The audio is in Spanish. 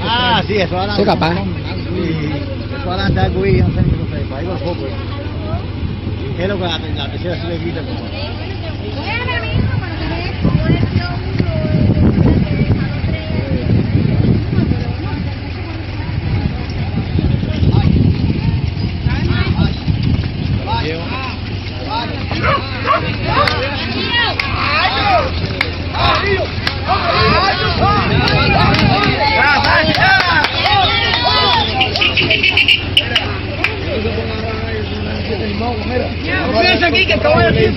Ah, sí, eso ahora. Soy capaz. Sí, eso ahora anda algo ahí, no sé, no sé, para algo al poco. Es lo que la tercera se le quita como. No piensa aquí que te voy a decir.